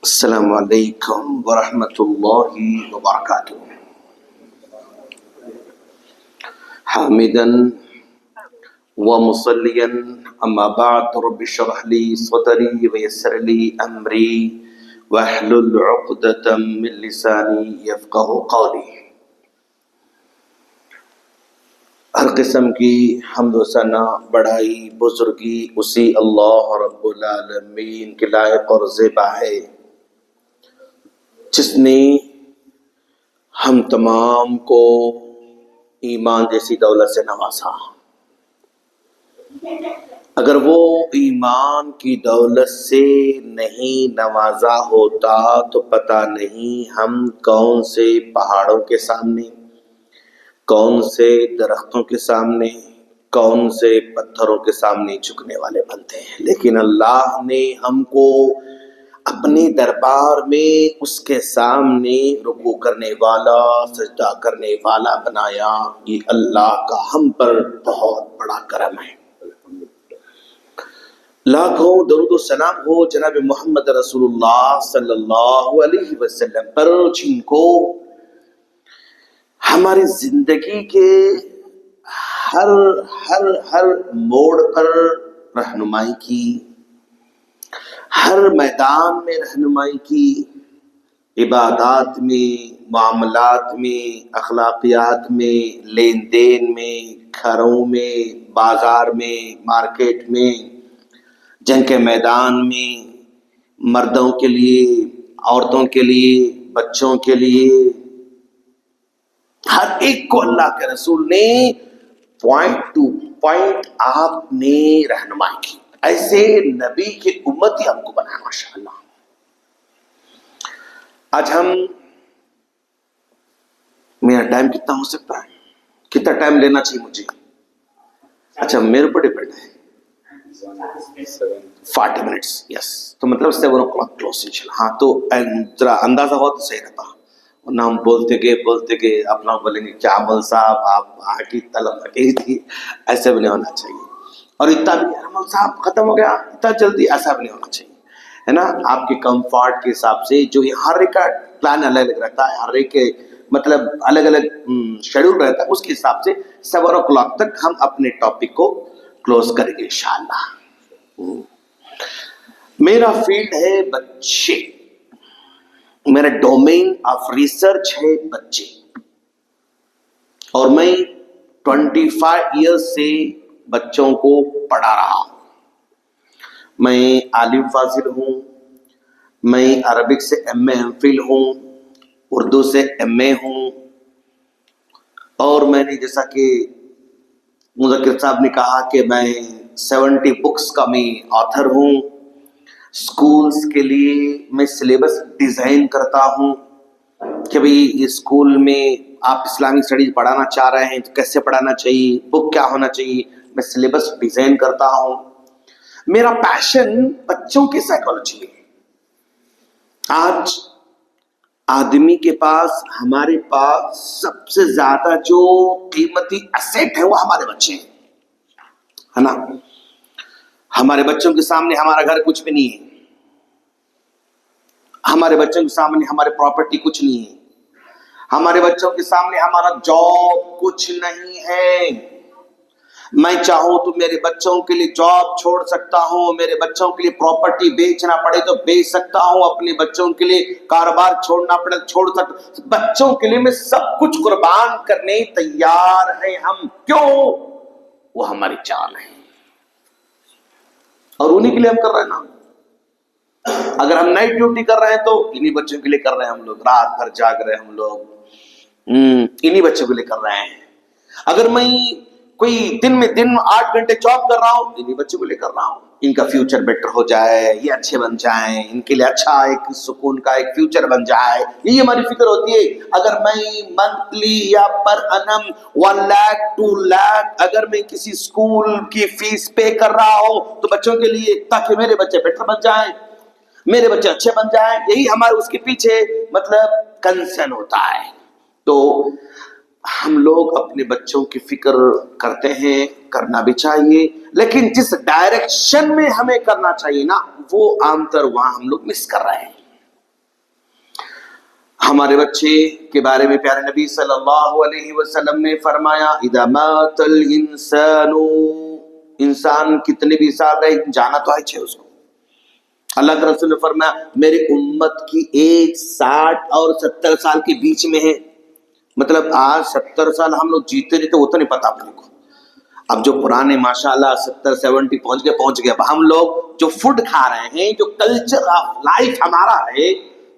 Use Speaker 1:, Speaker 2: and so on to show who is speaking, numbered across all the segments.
Speaker 1: अस्सलामु अलैकुम वरहमतुल्लाहि वबरकातुहू। हामिदन व मुसल्लियन अम्मा बाद रब्बि इश्रह ली सदरी व यस्सिर ली अमरी वहलुल उक़दतम मिन लिसानी यफ़क़हू क़ौली। हर किस्म की हम्द व सना, बड़ाई, बुजुर्गी उसी अल्लाह रब्बुल आलमीन के लायक और ज़ेबा है, जिसने हम तमाम को ईमान जैसी दौलत से नवाजा। अगर वो ईमान की दौलत से नहीं नवाजा होता तो पता नहीं हम कौन से पहाड़ों के सामने, कौन से दरख्तों के सामने, कौन से पत्थरों के सामने झुकने वाले बनते हैं। लेकिन अल्लाह ने हमको अपने दरबार में उसके सामने रुकू करने वाला, सजदा करने वाला बनाया। ये अल्लाह का हम पर बहुत बड़ा करम है। लाखों दरूद व सलाम हो जनाब मोहम्मद रसूलुल्लाह सल्लल्लाहु अलैहि वसल्लम पर, जिनको हमारी जिंदगी के हर हर हर मोड़ पर रहनुमाई की, हर मैदान में रहनुमाई की, इबादात में, मामलात में, अखलाकियात में, लेन देन में, घरों में, बाजार में, मार्केट में, जंग के मैदान में, मर्दों के लिए, औरतों के लिए, बच्चों के लिए, हर एक को अल्लाह के रसूल ने पॉइंट टू पॉइंट आपने रहनुमाई की। ऐसे नबी के उम्मती हमको बनाया माशाअल्लाह। आज हम, मेरा टाइम कितना हो सकता है, कितना टाइम लेना चाहिए मुझे? अच्छा, मेरे ऊपर डिपेंड है। 40 मिनट्स, यस। तो मतलब 7 o'clock क्लोज इंशाल्लाह। हाँ, तो जरा अंदाजा हो तो सही रहता, वरना हम बोलते गए अपना बोलेंगे क्या अमल साहब आप आकी तलब अकेली थी, ऐसे भी नहीं होना चाहिए। और इतना भी अमल साहब खत्म हो गया इतना जल्दी, ऐसा भी नहीं होना चाहिए, है ना। आपके कंफर्ट के हिसाब से, जो ये हर एक का प्लान अलग अलग रहता है, हर एक के मतलब अलग अलग शेड्यूल रहता है, उसके हिसाब से 7 o'clock तक हम अपने टॉपिक को क्लोज करेंगे इंशाअल्लाह। मेरा फील्ड है बच्चे, मेरा डोमेन ऑफ रिसर्च है बच्चे, और मैं 25 इयर्स से बच्चों को पढ़ा रहा हूं। मैं आलिम फाजिल हूं, मैं अरबिक से MA MPhil हूं, उर्दू से MA हूं, और मैंने जैसा कि मुज़क्किर साहब ने कहा कि मैं 70 बुक्स का मैं ऑथर हूं। स्कूल्स के लिए मैं सिलेबस डिज़ाइन करता हूं कि भाई इस स्कूल में आप इस्लामिक स्टडीज पढ़ाना चाह रहे हैं तो कैसे पढ़ाना चाहिए, बुक क्या होना चाहिए, मैं सिलेबस डिज़ाइन करता हूं। मेरा पैशन बच्चों की साइकोलॉजी है। आज आदमी के पास, हमारे पास सबसे ज्यादा जो कीमती एसेट है वो हमारे बच्चे हैं, है ना। हमारे बच्चों के सामने हमारा घर कुछ भी नहीं है, हमारे बच्चों के सामने हमारे प्रॉपर्टी कुछ नहीं है, हमारे बच्चों के सामने हमारा जॉब कुछ नहीं है। मैं चाहूं तो मेरे बच्चों के लिए जॉब छोड़ सकता हूं, मेरे बच्चों के लिए प्रॉपर्टी बेचना पड़े तो बेच सकता हूं, अपने बच्चों के लिए कारोबार छोड़ना पड़े छोड़ सकता। बच्चों के लिए मैं सब कुछ कुर्बान करने तैयार है हम। क्यों? वो हमारी जान है और उन्हीं के लिए हम कर रहे हैं ना। अगर हम नाइट ड्यूटी कर रहे हैं तो इन्हीं बच्चों के लिए कर रहे हैं हम लोग, रात भर जाग रहे हैं हम लोग, इन्हीं बच्चों के लिए कर रहे हैं। अगर मैं कोई दिन में 8 घंटे जॉब कर रहा हूं, इन्हीं बच्चों को लेकर रहा हूं, इनका फ्यूचर बेटर हो जाए, ये अच्छे बन जाए, इनके लिए अच्छा एक सुकून का एक फ्यूचर बन जाए, यही हमारी फिक्र होती है। अगर मैं मंथली या पर अनम 1 लाख 2 लाख अगर मैं किसी स्कूल की फीस पे कर रहा हूं तो बच्चों के लिए, ताकि मेरे बच्चे बेटर बन जाए, मेरे बच्चे अच्छे बन जाए, यही हमारे उसके पीछे मतलब कंसर्न होता है। तो हम लोग अपने बच्चों की फिक्र करते हैं, करना भी चाहिए, लेकिन जिस डायरेक्शन में हमें करना चाहिए ना, वो आमतौर वहां हम लोग मिस कर रहे हैं। हमारे बच्चे के बारे में प्यारे नबी सल्लल्लाहु अलैहि वसल्लम ने फरमाया, इदा मातल इंसानु, इंसान कितने भी साल रहे जाना तो है उसको। अल्लाह के रसूल ने फरमाया, मेरी उम्मत की एज 60 और 70 साल के बीच में है। मतलब आज 70 साल हम लोग जीते नहीं तो वो तो नहीं पता अपने को। अब जो पुराने माशाल्लाह 70-70 पहुंच गए। अब हम लोग जो फूड खा रहे हैं, जो कल्चर ऑफ लाइफ हमारा है,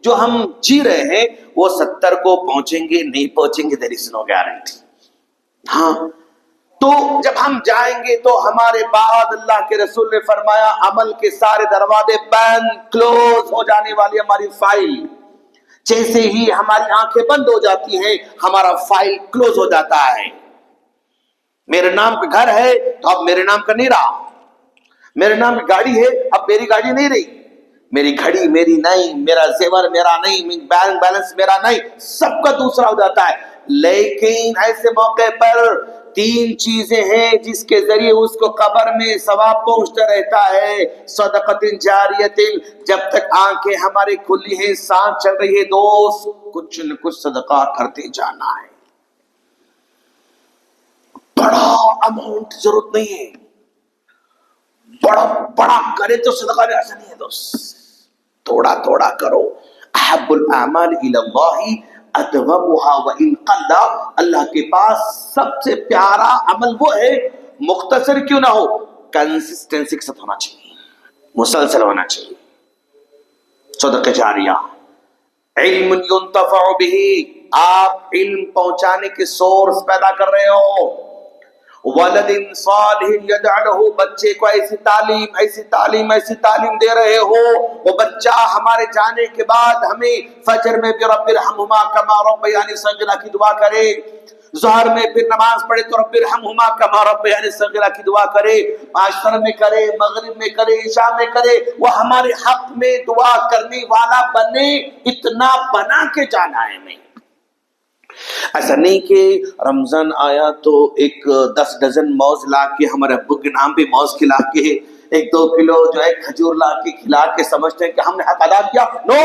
Speaker 1: जो हम जी रहे हैं, वो 70 को पहुंचेंगे नहीं पहुंचेंगे, देयर इज नो गारंटी। हाँ, तो जब हम जाएंगे तो हमारे बाद अल्लाह के रसूल ने फरमाया, अमल के सारे दरवाजे बंद, क्लोज हो जाने वाली हमारी फाइल। जैसे ही हमारी आंखें बंद हो जाती हैं, हमारा फाइल क्लोज हो जाता है। मेरे नाम का घर है तो अब मेरे नाम का नहीं रहा, मेरे नाम की गाड़ी है अब मेरी गाड़ी नहीं रही, मेरी घड़ी मेरी नहीं, मेरा जेवर मेरा नहीं, बैंक बैलेंस मेरा नहीं, सबका दूसरा हो जाता है। लेकिन ऐसे मौके पर 3 चीजें हैं जिसके जरिए उसको कब्र में सवाब पहुंचता रहता है। सदक़तिन जारियतिन, जब तक आंखें हमारी खुली हैं, सांस चल रही है, दोस्त कुछ न कुछ सदका करते जाना है। बड़ा अमाउंट जरूरत नहीं है, बड़ा बड़ा करे तो सदका ऐसा नहीं है दोस्त, थोड़ा थोड़ा करो। अहब्बुल अमाल इलल्लाहि अदवमुहा व इन क़ल्ला, अल्लाह के पास सबसे प्यारा अमल वो है, मुख्तसर क्यों ना हो, कंसिस्टेंसी के साथ होना चाहिए, मुसलसल होना चाहिए। सदका जारिया, इल्म युंतफअ बिही, आप इल्म पहुंचाने के सोर्स पैदा कर रहे हो। वलदिन सालिहिन यदअलहु, बच्चे को ऐसी तालीम दे रहे हो, वो बच्चा हमारे जाने के बाद हमें फजर में भी रब्बिरहमुमा कमा रब्बयानी सगीरा की दुआ करे, ज़ोहर में फिर नमाज पढ़े तो रब्बिरहमुमा कमा रब्बयानी सगीरा की दुआ करे, आशर में करे, मगरिब में करे, इशा में करे, वो हमारे हक में दुआ करने वाला बने, इतना बना के जाना है हमें। ऐसा नहीं कि रमजान आया तो एक 10 डजन मौज ला के हमारे अब्बू के नाम पे मौज खिला के 1-2 किलो जो है खजूर ला के खिला के समझते हैं कि हमने हक अदा किया। नो,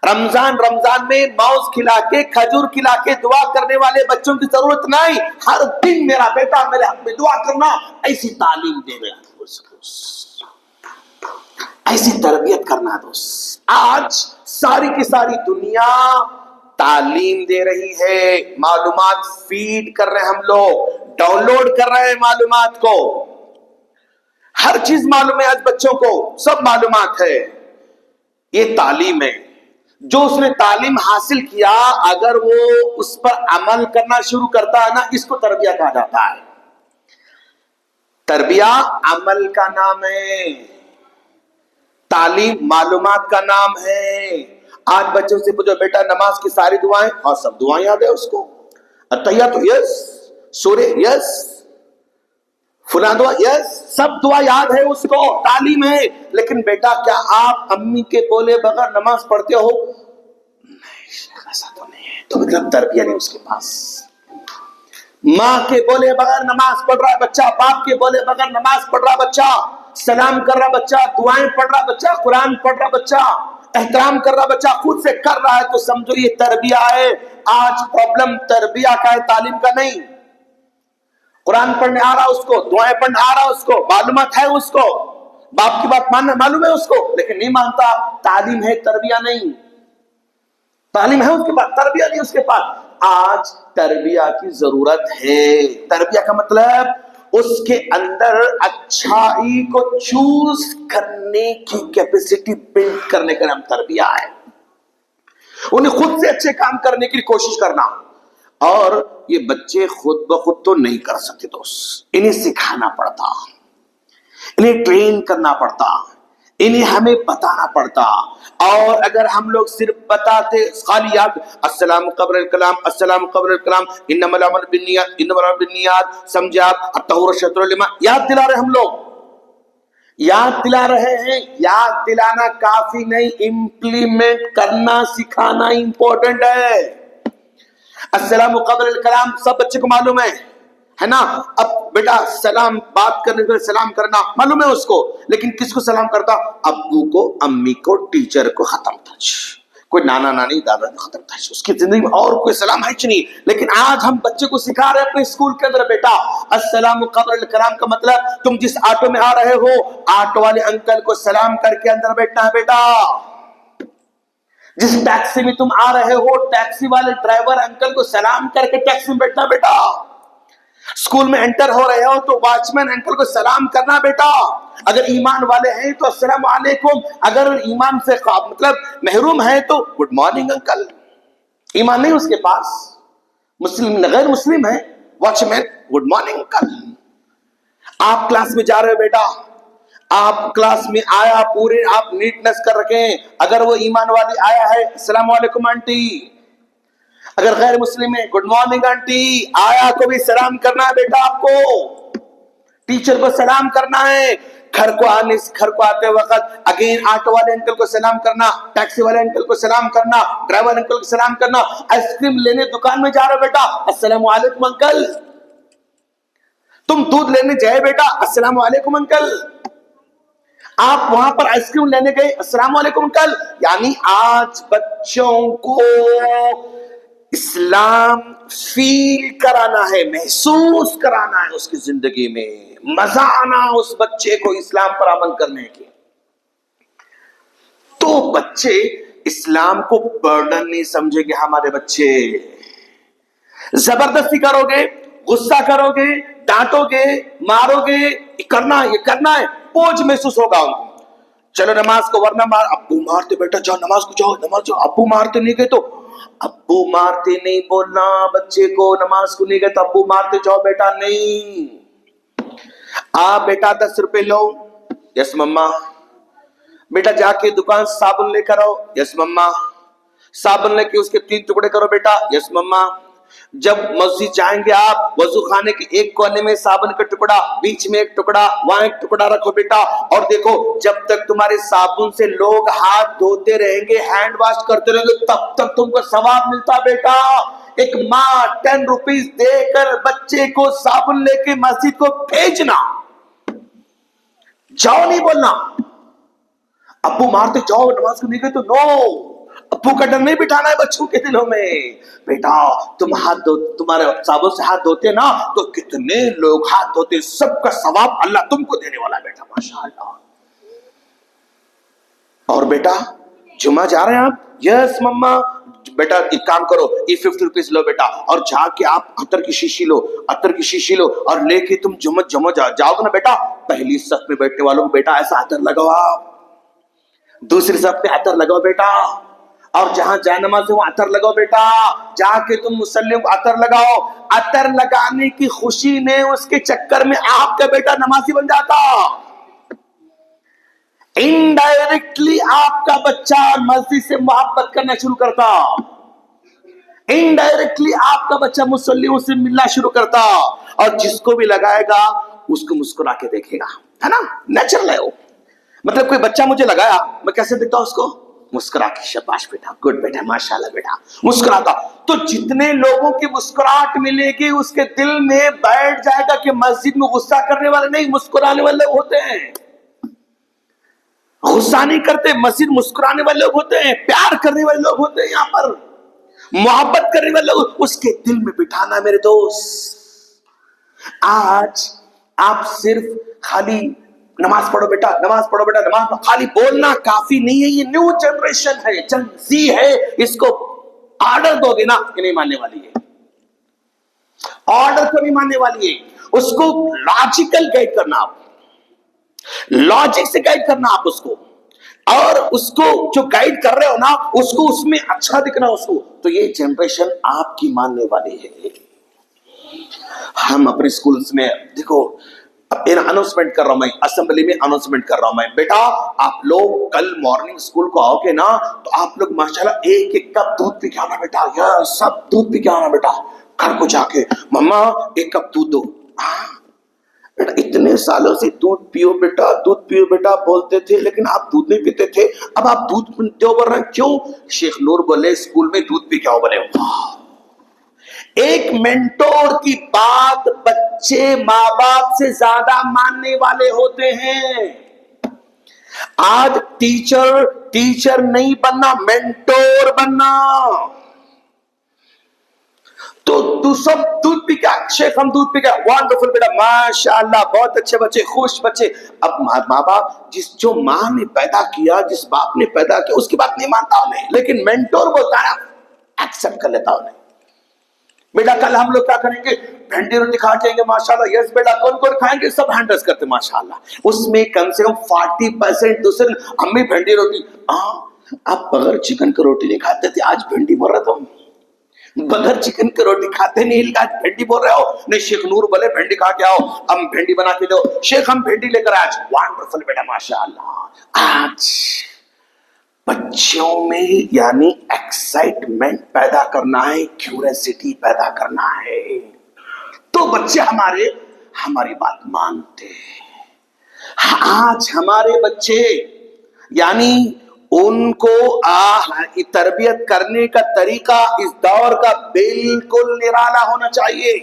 Speaker 1: रमजान में मौज खिला के खजूर खिला के दुआ करने वाले बच्चों की जरूरत नहीं। हर दिन मेरा बेटा मेरे हक में दुआ करना, ऐसी तालीम दे रहे हैं, ऐसी तरबियत करना दोस्त। आज सारी की सारी दुनिया तालीम दे रही है, मालूमात फीड कर रहे हैं, हम लोग डाउनलोड कर रहे हैं मालूमात को, हर चीज मालूम है आज बच्चों को, सब मालूमात है। ये तालीम है। जो उसने तालीम हासिल किया, अगर वो उस पर अमल करना शुरू करता है ना, इसको तरबिया कहा जाता है। तरबिया अमल का नाम है, तालीम मालूमात का नाम है। आज बच्चों से पूछो, बेटा नमाज की सारी दुआएं, और सब दुआएं याद है उसको, अत्तहियातु यस, सूरे यस, फुला दुआ यस, सब दुआ याद है उसको, तालीम है। लेकिन बेटा क्या आप अम्मी के बोले बगैर नमाज पढ़ते हो? नहीं, ऐसा तो नहीं है, तो मतलब तरबिया नहीं उसके पास। माँ के बोले बगैर नमाज पढ़ रहा है बच्चा, बाप के बोले बगैर नमाज पढ़ रहा बच्चा, सलाम कर रहा बच्चा, दुआएं पढ़ रहा बच्चा, कुरान पढ़ रहा बच्चा, एहतराम कर रहा बच्चा, खुद से कर रहा है, तो समझो ये तरबिया है। आज प्रॉब्लम तरबिया का है, तालीम का नहीं। कुरान पढ़ने आ रहा उसको, दुआएं पढ़ने आ रहा उसको, मालूमात है उसको, बाप की बात मानना मालूम है उसको, लेकिन नहीं मानता। तालीम है, तरबिया नहीं। तालीम है उसके पास, तरबिया नहीं उसके पास। आज तरबिया की जरूरत है। तरबिया का मतलब उसके अंदर अच्छाई को चूज करने की कैपेसिटी बिल्ड करने का नाम तरबिया है। उन्हें खुद से अच्छे काम करने की कोशिश करना। और ये बच्चे खुद ब खुद तो नहीं कर सकते दोस्त, इन्हें सिखाना पड़ता, इन्हें ट्रेन करना पड़ता, इन्हें हमें बताना पड़ता। और अगर हम लोग सिर्फ बताते खाली याद अस्सलाम कब्र कलाम, अस्सलाम कब्र कलाम, इन्नमल अमल बिन्नियात, इन्नमल अमल बिन्नियात, समझे आप, अत्तहुर शत्रुल लिमा, याद दिला रहे हम लोग, याद दिला रहे हैं। याद दिलाना काफी नहीं, इंप्लीमेंट करना सिखाना इंपॉर्टेंट है। अस्सलामु क़ब्ल कलाम सब बच्चे को मालूम है ना। अब बेटा सलाम बात करने से सलाम करना मालूम है उसको, लेकिन किसको सलाम करता? अब्बू को, अम्मी को, टीचर को, खत्म था। कोई नाना नानी दादा खत्म था, उसकी जिंदगी में और कोई सलाम है नहीं। लेकिन आज हम बच्चे को सिखा रहे हैं अपने स्कूल के अंदर, बेटा अस्सलामु क़ब्ल कलाम का मतलब तुम जिस ऑटो में आ रहे हो ऑटो वाले अंकल को सलाम करके अंदर बैठना है बेटा। जिस टैक्सी में तुम आ रहे हो टैक्सी वाले ड्राइवर अंकल को सलाम करके टैक्सी में बैठना बेटा। स्कूल में एंटर हो रहे हो तो वॉचमैन अंकल को सलाम करना बेटा। अगर ईमान वाले हैं तो अस्सलाम वालेकुम, अगर ईमान से मतलब महरूम है तो गुड मॉर्निंग अंकल। ईमान नहीं उसके पास, मुस्लिम गैर मुस्लिम है, वॉचमैन गुड मॉर्निंग अंकल। आप क्लास में जा रहे हो बेटा, आप क्लास में आया पूरे आप नीटनेस कर रखे हैं, अगर वो ईमान वाली आया है अस्सलाम वालेकुम आंटी, अगर गैर मुस्लिम है गुड मॉर्निंग आंटी। आया को भी सलाम करना है बेटा, आपको टीचर को सलाम करना है। घर को आते वक्त अगेन ऑटो वाले अंकल को सलाम करना, टैक्सी वाले अंकल को सलाम करना, ड्राइवर अंकल को सलाम करना। आइसक्रीम लेने दुकान में जा रहे हो बेटा अस्सलाम वालेकुम अंकल। तुम दूध लेने जाए बेटा अस्सलाम वालेकुम अंकल। आप वहां पर आइसक्रीम लेने गए अस्सलाम वालेकुम अंकल। यानी आज बच्चों को इस्लाम फील कराना है, महसूस कराना है, उसकी जिंदगी में मजा आना उस बच्चे को इस्लाम पर अमल करने की। तो बच्चे इस्लाम को बर्डन नहीं समझेंगे। हमारे बच्चे जबरदस्ती करोगे, गुस्सा करोगे, डांटोगे, मारोगे, करना ये करना है, बोझ महसूस होगा उनको। चलो नमाज को, वरना मार, अब्बू मारते बेटा जाओ नमाज को जाओ, नमाज जाओ। अब्बू मारते नहीं गए तो अब्बू मारते नहीं बोलना बच्चे को, नमाज को नहीं गए तो अब्बू मारते जाओ बेटा नहीं। आप बेटा 10 रुपए लो, यस मम्मा। बेटा जाके दुकान से साबुन लेकर आओ, यस मम्मा। साबुन लेके उसके 3 टुकड़े करो बेटा, यस मम्मा। जब मस्जिद जाएंगे आप वजू खाने के एक कोने में साबुन का टुकड़ा, बीच में एक टुकड़ा, वहां एक टुकड़ा रखो बेटा। और देखो जब तक तुम्हारे साबुन से लोग हाथ धोते रहेंगे, हैंड वॉश करते रहेंगे, तब तक तुमको सवाब मिलता बेटा। एक माँ 10 रुपीज देकर बच्चे को साबुन लेके मस्जिद को भेजना। जाओ नहीं बोलना अब्बू मारते जाओ नमाज को नहीं गए तो नो। अब्बू का डर नहीं बिठाना है बच्चों के दिलों में। बेटा तुम हाथ धो, तुम्हारे साबुन से हाथ धोते ना तो कितने लोग हाथ धोते, सबका सवाब अल्लाह तुमको देने वाला है बेटा, माशाअल्लाह। और बेटा जुमा जा रहे हैं आप, यस मम्मा। बेटा एक काम करो, ये 50 रुपीज लो बेटा, और जाके आप अतर की शीशी लो, अतर की शीशी लो, और लेके तुम जुम्मा जाओगे ना बेटा, पहली सफ में बैठने वालों को बेटा ऐसा अतर लगाओ, आप दूसरी सफ पे अतर लगाओ बेटा, और जहां जाए नमाज है वहां अतर लगाओ बेटा। जाके तुम मुसल्लियों को अतर लगाओ। अतर लगाने की खुशी में उसके चक्कर में आपका बेटा नमाजी बन जाता। इनडायरेक्टली आपका बच्चा मस्जिद से मोहब्बत करना शुरू करता, इनडायरेक्टली आपका बच्चा मुसल्लियों से मिलना शुरू करता, और जिसको भी लगाएगा उसको मुस्कुरा के देखेगा, है ना, नेचुरल है वो। मतलब कोई बच्चा मुझे लगाया, मैं कैसे देखता हूं उसको, मुस्कुरा के, शाबाश बेटा, गुड बेटा, माशाल्लाह बेटा, मुस्कुराता। तो जितने लोगों की मुस्कुराहट मिलेगी उसके दिल में बैठ जाएगा कि मस्जिद में गुस्सा करने वाले नहीं, मुस्कुराने वाले लोग होते हैं। गुस्सा नहीं करते, मस्जिद मुस्कुराने वाले लोग होते हैं, प्यार करने वाले लोग होते हैं, यहाँ पर मोहब्बत करने वाले लोग, उसके दिल में बिठाना। मेरे दोस्त आज आप सिर्फ खाली नमाज पढ़ो बेटा, नमाज पढ़ो बेटा, नमाज पढ़ो, खाली बोलना काफी नहीं है। ये न्यू जनरेशन है, जन ज़ी है, इसको ऑर्डर दोगे ना ये नहीं मानने वाली है, ऑर्डर को नहीं मानने वाली है। उसको लॉजिकल गाइड करना, आप लॉजिक से गाइड करना आप उसको, और उसको जो गाइड कर रहे हो ना उसको उसमें अच्छा दिखना उसको। तो ये जनरेशन आपकी मानने वाली है। हम अपने स्कूल्स में देखो, अनाउंसमेंट कर रहा हूं मैं, असेंबली में अनाउंसमेंट कर रहा हूं मैं, बेटा आप लोग कल मॉर्निंग स्कूल को आओगे ना तो आप लोग माशाल्लाह एक एक कप दूध पी के आना बेटा, यार सब दूध पी के आना बेटा। घर को जाके मम्मा 1 कप दूध दो। बेटा इतने सालों से दूध पियो बेटा बोलते थे, लेकिन आप दूध नहीं पीते थे, अब आप दूध क्यों बोल रहे हैं? क्यों? शेख नूर बोले स्कूल में दूध पी के आओ। बोले एक मेंटोर की बात बच्चे माँ बाप से ज्यादा मानने वाले होते हैं। आज टीचर टीचर नहीं बनना, मेंटोर बनना। तो तू सब दूध पी क्या शेख, हम दूध पी क्या, वंडरफुल बेटा, माशाल्लाह, बहुत अच्छे बच्चे, खुश बच्चे। अब माँ बाप जो माँ ने पैदा किया, जिस बाप ने पैदा किया, उसकी बात नहीं मानता उन्हें, लेकिन मेंटोर बोलता है एक्सेप्ट कर लेता उन्हें। बेटा कल हम लोग क्या करेंगे, भिंडी रोटी खा जाएंगे, माशाल्लाह, यस बेटा, कौन कौन खाएंगे, सब हैंडल्स करते माशाल्लाह। उसमें कम से कम 40% दूसरे, अम्मी भिंडी रोटी, आप बगैर चिकन की रोटी नहीं खाते थे, आज भिंडी बोल रहे तुम, बगैर चिकन की रोटी खाते नहीं, आज भिंडी बोल रहे हो। नहीं शेख नूर बोले भिंडी खा के आओ, हम भिंडी बना के दो, शेख हम भिंडी लेकर आज, वंडरफुल बेटा माशाल्लाह। आज बच्चों में यानी एक्साइटमेंट पैदा करना है, क्यूरियोसिटी पैदा करना है, तो बच्चे हमारी बात मानते हैं। आज हमारे बच्चे यानी उनको तरबियत करने का तरीका इस दौर का बिल्कुल निराला होना चाहिए,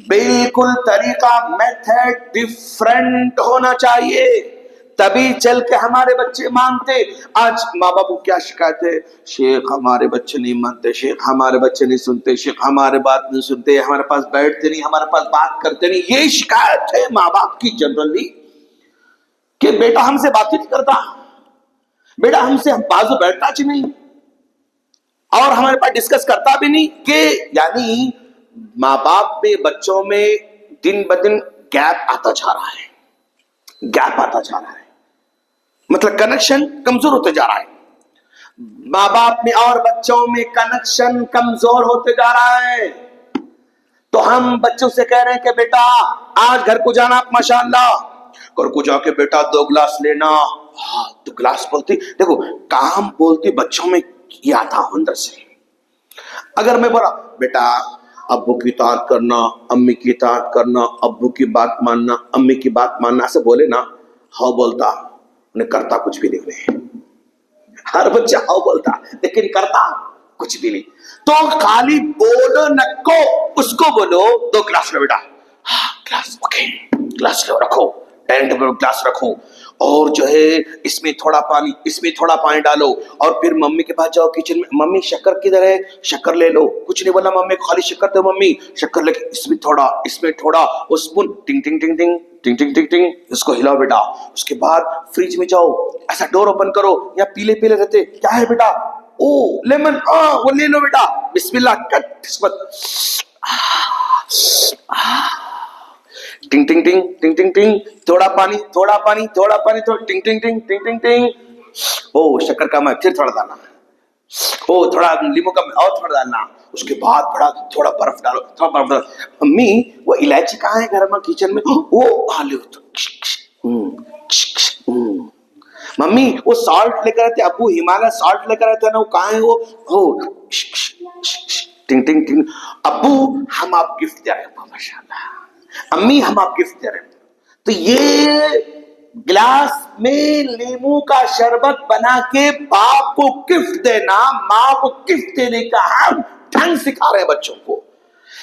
Speaker 1: बिल्कुल तरीका, मेथड डिफरेंट होना चाहिए, तभी चल के हमारे बच्चे मानते। आज माँ बाप को क्या शिकायत है, शेख हमारे बच्चे नहीं मानते, शेख हमारे बच्चे नहीं सुनते, शेख हमारे बात नहीं सुनते, हमारे पास बैठते नहीं, हमारे पास बात करते नहीं। ये शिकायत है माँ बाप की जनरली कि बेटा हमसे बात ही नहीं करता, बेटा हमसे हम बाजू बैठता ही नहीं, और हमारे पास डिस्कस करता भी नहीं। कि यानी माँ बाप में बच्चों में दिन ब दिन गैप आता जा रहा है, गैप आता जा रहा है, मतलब कनेक्शन कमजोर होते जा रहा है। माँ बाप में और बच्चों में कनेक्शन कमजोर होते जा रहा है। तो हम बच्चों से कह रहे हैं कि बेटा आज घर को जाना, माशाल्लाह, घर को जाके बेटा 2 गिलास लेना। हाँ 2 गिलास बोलती, देखो काम बोलती बच्चों में किया था अंदर से। अगर मैं बोला बेटा अब्बू की इताअत करना, अम्मी की इताअत करना, अब्बू की बात मानना, अम्मी की बात मानना, ऐसे बोले ना, हाँ बोलता, उन्हें करता कुछ भी नहीं। हर बच्चा हाँ बोलता लेकिन करता कुछ भी नहीं। तो खाली बोलो नको, उसको बोलो 2 गिलास लो बेटा, हाँ गिलास, ओके गिलास लो, रखो डाइनिंग टेबल गिलास रखो, और जो है इसमें थोड़ा पानी, इसमें थोड़ा पानी डालो, और फिर मम्मी के पास जाओ किचन में, मम्मी शक्कर किधर है, शक्कर ले लो। कुछ नहीं बोला मम्मी, खाली शक्कर दो मम्मी, शक्कर लेके इसमें थोड़ा, वो स्पून टिंग टिंग टिंग टिंग टिंग टिंग टिंग टिंग, इसको हिलाओ बेटा। उसके बाद फ्रिज में जाओ, ऐसा डोर ओपन करो, या पीले पीले रहते, क्या है बेटा, ओ लेमन, वो ले लो बेटा, बिस्मिल्लाह कट, टिंग टिंग टिंग टिंग टिंग टिंग, थोड़ा पानी थोड़ा पानी थोड़ा पानी, थोड़ा टिंग टिंग टिंग टिंग टिंग टिंग, ओ शक्कर कम है, फिर थोड़ा डालना, ओ थोड़ा नींबू कम और थोड़ा डालना। उसके बाद बड़ा थोड़ा बर्फ डालो, थोड़ा बर्फ डालो। अम्मी वो इलायची कहाँ है घर में किचन में, वो हालो, मम्मी वो सॉल्ट लेकर आते, अबू हिमालय सॉल्ट लेकर आते ना, वो कहाँ है वो, हो टिंग टिंग टिंग, अबू हम आप गिफ्ट दे रहे हैं, माशाल्लाह, अम्मी हम आप गिफ्ट दे रहे हैं। तो ये गिलास में नींबू का शरबत बना के बाप को गिफ्ट देना, माँ को गिफ्ट देने का हम ढंग सिखा रहे हैं बच्चों को।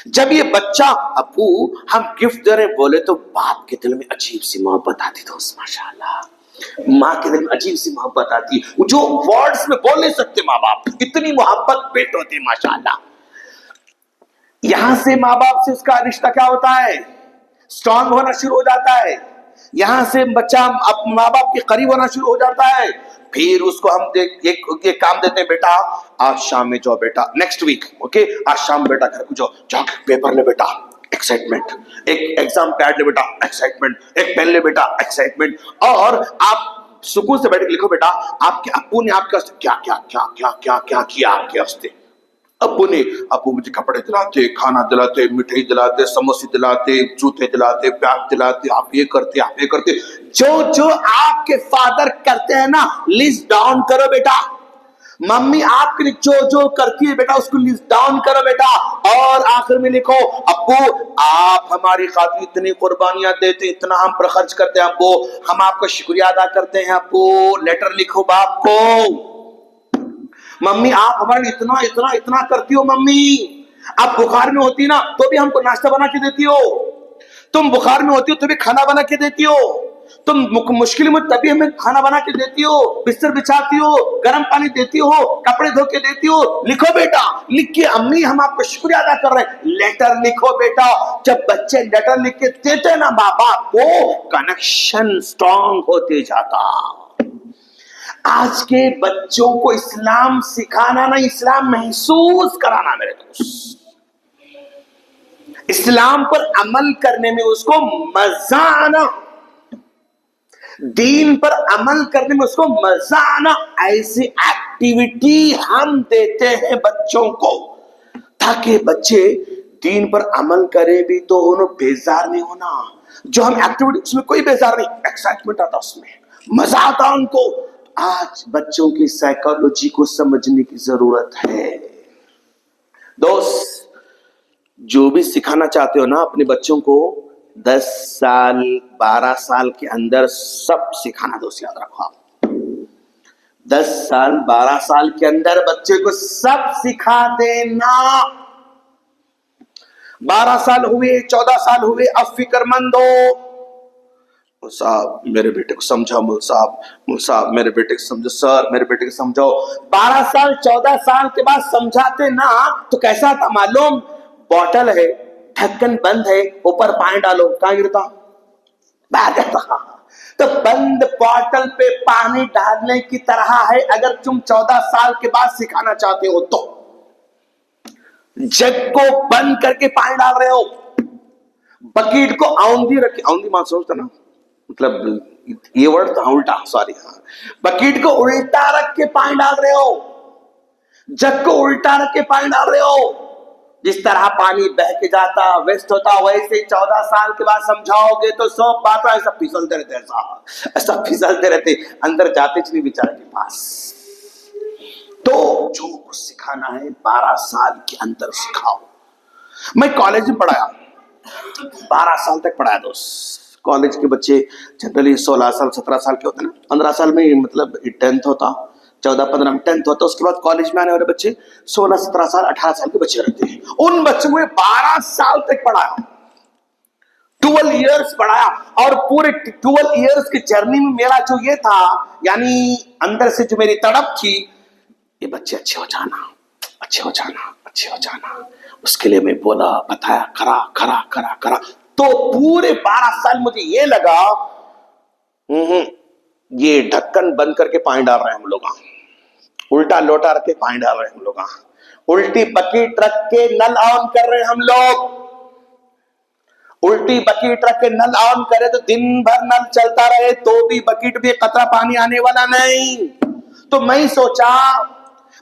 Speaker 1: जब ये बच्चा अबू हम गिफ्ट दे रहे बोले, तो बाप के दिल में अजीब सी मोहब्बत आती दोस्त, माशाल्लाह, माँ के दिल में अजीब सी मोहब्बत आती, जो वर्ड्स में बोल नहीं सकते माँ बाप, इतनी मोहब्बत पेट होती माशाल्लाह। यहां से माँ बाप से उसका रिश्ता क्या होता है, स्ट्रांग होना शुरू हो जाता है। यहां से बच्चा अब माँ बाप के करीब होना शुरू हो जाता है। फिर उसको हम एक काम देते हैं, बेटा आज शाम में जाओ बेटा, नेक्स्ट वीक ओके, आज शाम बेटा घर को जाओ, जाके पेपर ले बेटा, एक्साइटमेंट, एक एग्जाम पैड ले बेटा, एक्साइटमेंट, एक पेन ले बेटा, एक्साइटमेंट, और आप सुकून से बैठ के लिखो बेटा आपके अप्पू ने आपके क्या क्या क्या क्या क्या क्या किया आपके वास्ते। अप्पू मुझे कपड़े दिलाते, खाना दिलाते, मिठाई दिलाते, समोसे दिलाते, जूते दिलाते, बैग दिलाते, आप ये करते, जो जो आपके फादर करते हैं ना, लिस्ट डाउन करो बेटा। मम्मी आपके लिए जो जो करती है बेटा, उसको लिस्ट डाउन करो बेटा, और आखिर में लिखो अप्पू आप हमारी खातिर इतनी कुर्बानियां देते, इतना हम पर खर्च करते हैं अप्पू, हम आपका शुक्रिया अदा करते हैं अप्पू। लेटर लिखो बाप को, मम्मी आप हमारे इतना इतना इतना करती हो मम्मी, आप बुखार में होती ना तो भी हमको नाश्ता बना के देती हो, तुम बुखार में होती हो तो भी खाना बना के देती हो, तुम मुश्किल में तभी हमें खाना बना के देती हो, बिस्तर बिछाती हो, गर्म पानी देती हो, कपड़े धो के देती हो। लिखो बेटा, लिख के अम्मी हम आपको शुक्रिया अदा कर रहे हैं। लेटर लिखो बेटा। जब बच्चे लेटर लिख के देते ना माँ बाप को, कनेक्शन स्ट्रांग होते जाता। आज के बच्चों को इस्लाम सिखाना नहीं, इस्लाम महसूस कराना मेरे दोस्त। इस्लाम पर अमल करने में उसको मजा आना, दीन पर अमल करने में उसको मजा आना। ऐसी एक्टिविटी हम देते हैं बच्चों को ताकि बच्चे दीन पर अमल करें भी तो उन्हें बेजार नहीं होना। जो हम एक्टिविटी, उसमें कोई बेजार नहीं, एक्साइटमेंट आता, उसमें मजा आता उनको। आज बच्चों की साइकोलॉजी को समझने की जरूरत है। दोस्त, जो भी सिखाना चाहते हो ना अपने बच्चों को, 10 साल 12 साल के अंदर सब सिखाना दोस्त, याद रखो आप। 10 साल 12 साल के अंदर बच्चे को सब सिखा देना। 12 साल हुए, 14 साल हुए, अब फिक्रमंद हो। साहब मेरे बेटे को समझाओ, मुल साहब मेरे बेटे को समझो, सर मेरे बेटे को समझाओ। 12 साल 14 साल के बाद समझाते ना तो कैसा था मालूम? बॉटल है, ढक्कन बंद है, ऊपर पानी डालो, कहां गिरता? बाहर जाता। तो बंद बॉटल पे पानी डालने की तरह है अगर तुम 14 साल के बाद सिखाना चाहते हो तो। जग को बंद करके पानी डाल रहे हो, बकेट को औंधी रखे, औंधी मान सोचता ना, मतलब ये वर्ड था उल्टा, सॉरी, हाँ, बकेट को उल्टा रख के पानी डाल रहे हो, जग को उल्टा रख के पानी डाल रहे हो। जिस तरह पानी बह के जाता, वेस्ट होता, वैसे 14 साल के बाद समझाओगे तो सब बातें ऐसा फिसलते रहते, ऐसा फिसलते रहते, अंदर जाते नहीं बेचारे के पास। तो जो कुछ सिखाना है 12 साल के अंदर सिखाओ। मैं कॉलेज में पढ़ाया, 12 साल तक पढ़ाया दोस्त। कॉलेज के बच्चे जनरली 16 साल 17 साल के होते हैं ना, 15 साल में मतलब 10th होता, 14-15 में 10th होता। उसके बाद कॉलेज में आने वाले बच्चे 16-17 साल 18 साल के बच्चे रहते हैं। उन बच्चों को 12 साल तक पढ़ाया, 12 इयर्स पढ़ाया। और पूरे 12 इयर्स की जर्नी में मेरा जो ये था, यानी अंदर से जो मेरी तड़प थी, ये बच्चे अच्छे हो जाना, अच्छे हो जाना, अच्छे हो जाना। उसके लिए मैं बोला, बताया, करा करा करा करा। तो पूरे 12 साल मुझे ये लगा ये ढक्कन बंद करके पानी डाल रहे हैं हम लोग, उल्टा लोटा रख के पानी डाल रहे हैं हम लोग, उल्टी बकेट रख के नल ऑन कर रहे हैं हम लोग, उल्टी बकेट रख के नल ऑन करे तो दिन भर नल चलता रहे तो भी बकेट में कतरा पानी आने वाला नहीं। तो मैं सोचा